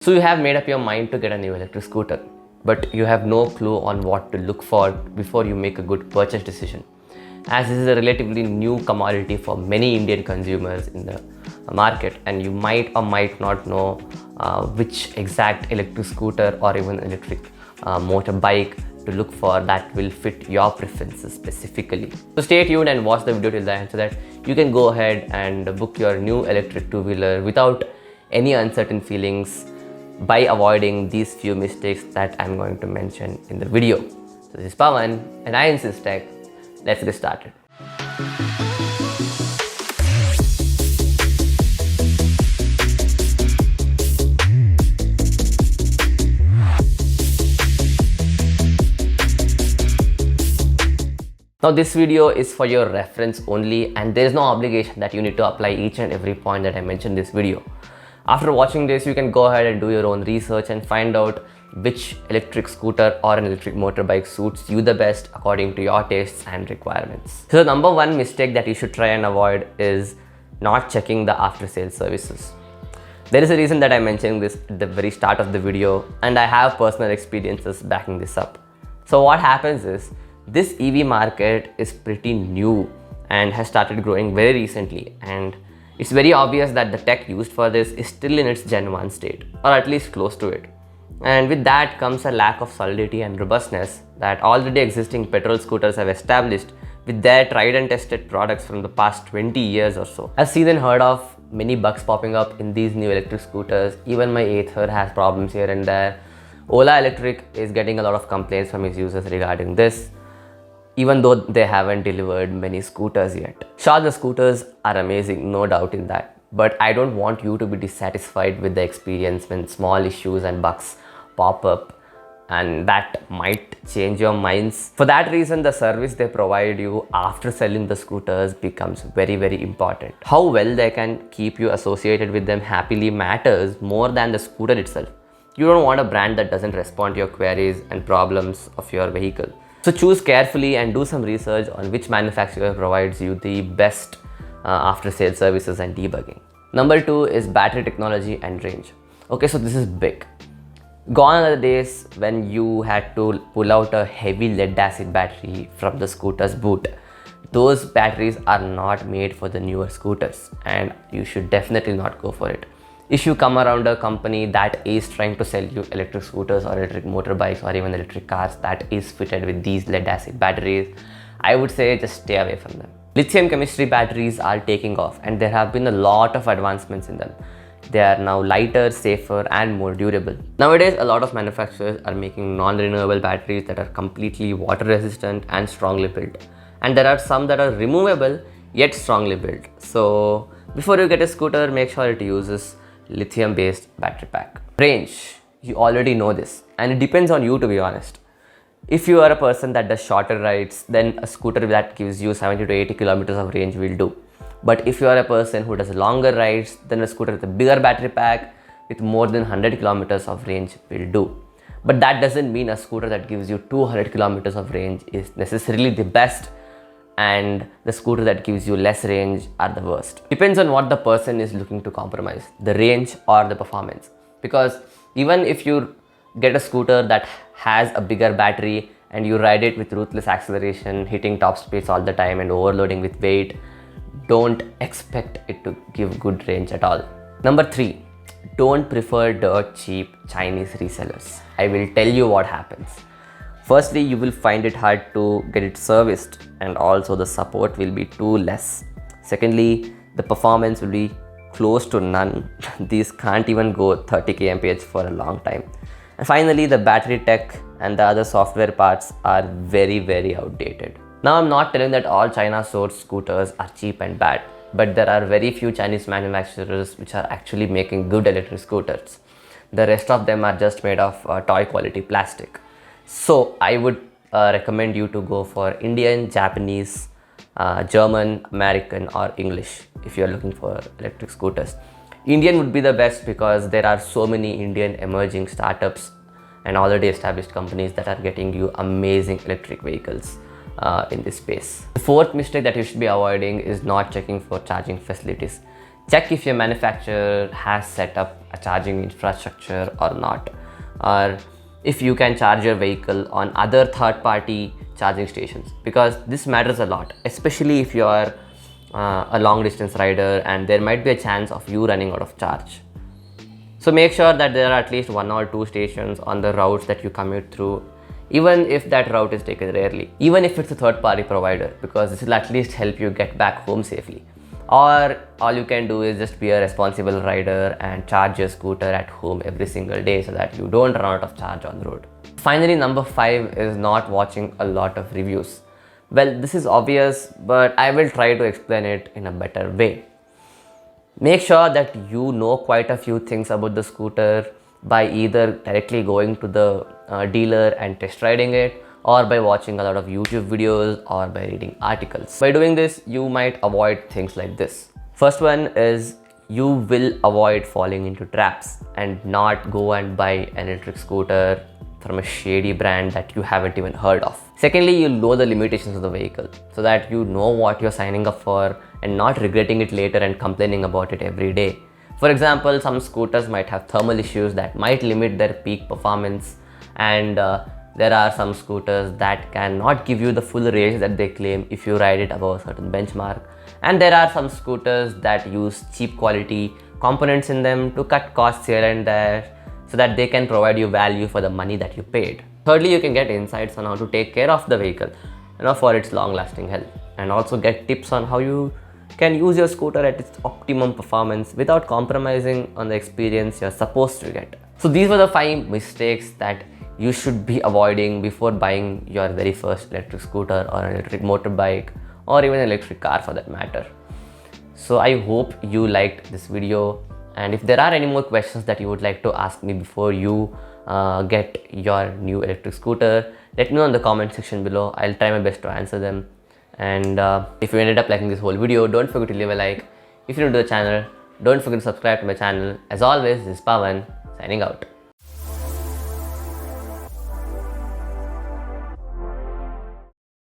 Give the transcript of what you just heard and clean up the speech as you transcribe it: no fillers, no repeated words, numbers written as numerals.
So you have made up your mind to get a new electric scooter, but you have no clue on what to look for before you make a good purchase decision. As this is a relatively new commodity for many Indian consumers in the market, and you might or might not know which exact electric scooter or even electric motorbike to look for that will fit your preferences specifically. So stay tuned and watch the video till the end so that you can go ahead and book your new electric two-wheeler without any uncertain feelings by avoiding these few mistakes that I'm going to mention in the video. So this is Pavan and I insist tech. Let's get started. Now this video is for your reference only, and there is no obligation that you need to apply each and every point that I mentioned in this video. After watching this, you can go ahead and do your own research and find out which electric scooter or an electric motorbike suits you the best according to your tastes and requirements. So the number one mistake that you should try and avoid is not checking the after sales services. There is a reason that I mentioned this at the very start of the video, and I have personal experiences backing this up. So what happens is, this EV market is pretty new and has started growing very recently, and it's very obvious that the tech used for this is still in its Gen 1 state, or at least close to it. And with that comes a lack of solidity and robustness that already existing petrol scooters have established with their tried and tested products from the past 20 years or so. I've seen and heard of many bugs popping up in these new electric scooters. Even my Ather has problems here and there. Ola Electric is getting a lot of complaints from its users regarding this, even though they haven't delivered many scooters yet. Sure, the scooters are amazing, no doubt in that, but I don't want you to be dissatisfied with the experience when small issues and bugs pop up, and that might change your minds. For that reason, the service they provide you after selling the scooters becomes very, very important. How well they can keep you associated with them happily matters more than the scooter itself. You don't want a brand that doesn't respond to your queries and problems of your vehicle. So choose carefully and do some research on which manufacturer provides you the best after sales services and debugging. Number two is battery technology and range. Okay, so this is big. Gone are the days when you had to pull out a heavy lead acid battery from the scooter's boot. Those batteries are not made for the newer scooters, and you should definitely not go for it. If you come around a company that is trying to sell you electric scooters or electric motorbikes or even electric cars that is fitted with these lead acid batteries, I would say just stay away from them. Lithium chemistry batteries are taking off, and there have been a lot of advancements in them. They are now lighter, safer and more durable. Nowadays, a lot of manufacturers are making non-renewable batteries that are completely water resistant and strongly built. And there are some that are removable yet strongly built. So before you get a scooter, make sure it uses lithium-based battery pack. Range, you already know this, and it depends on you, to be honest. If you are a person that does shorter rides, then a scooter that gives you 70 to 80 kilometers of range will do. But if you are a person who does longer rides, then a scooter with a bigger battery pack with more than 100 kilometers of range will do. But that doesn't mean a scooter that gives you 200 kilometers of range is necessarily the best, and the scooter that gives you less range are the worst. Depends on what the person is looking to compromise, the range or the performance. Because even if you get a scooter that has a bigger battery and you ride it with ruthless acceleration, hitting top speeds all the time and overloading with weight, don't expect it to give good range at all. Number three, don't prefer dirt cheap Chinese resellers. I will tell you what happens. Firstly, you will find it hard to get it serviced, and also the support will be too less. Secondly, the performance will be close to none. These can't even go 30 kmph for a long time. And finally, the battery tech and the other software parts are very, very outdated. Now, I'm not telling that all China-sourced scooters are cheap and bad, but there are very few Chinese manufacturers which are actually making good electric scooters. The rest of them are just made of toy quality plastic. So I would recommend you to go for Indian, Japanese, German, American or English if you are looking for electric scooters. Indian would be the best because there are so many Indian emerging startups and already established companies that are getting you amazing electric vehicles in this space. The fourth mistake that you should be avoiding is not checking for charging facilities. Check if your manufacturer has set up a charging infrastructure or not, or if you can charge your vehicle on other third-party charging stations, because this matters a lot, especially if you are a long distance rider and there might be a chance of you running out of charge. So make sure that there are at least 1 or 2 stations on the routes that you commute through, even if that route is taken rarely, even if it's a third-party provider, because this will at least help you get back home safely. Or all you can do is just be a responsible rider and charge your scooter at home every single day so that you don't run out of charge on the road. Finally, number 5 is not watching a lot of reviews. Well, this is obvious, but I will try to explain it in a better way. Make sure that you know quite a few things about the scooter by either directly going to the dealer and test riding it, or by watching a lot of YouTube videos, or by reading articles. By doing this, you might avoid things like this. First one is you will avoid falling into traps and not go and buy an electric scooter from a shady brand that you haven't even heard of. Secondly, you'll know the limitations of the vehicle so that you know what you're signing up for and not regretting it later and complaining about it every day. For example, some scooters might have thermal issues that might limit their peak performance, and there are some scooters that cannot give you the full range that they claim if you ride it above a certain benchmark. And there are some scooters that use cheap quality components in them to cut costs here and there so that they can provide you value for the money that you paid. Thirdly, you can get insights on how to take care of the vehicle, for its long-lasting health, and also get tips on how you can use your scooter at its optimum performance without compromising on the experience you're supposed to get. So these were the 5 mistakes that you should be avoiding before buying your very first electric scooter or an electric motorbike, or even an electric car for that matter. So I hope you liked this video, and if there are any more questions that you would like to ask me before you get your new electric scooter, let me know in the comment section below. I'll try my best to answer them. And if you ended up liking this whole video, don't forget to leave a like. If you're new to the channel, don't forget to subscribe to my channel. As always, this is Pavan signing out.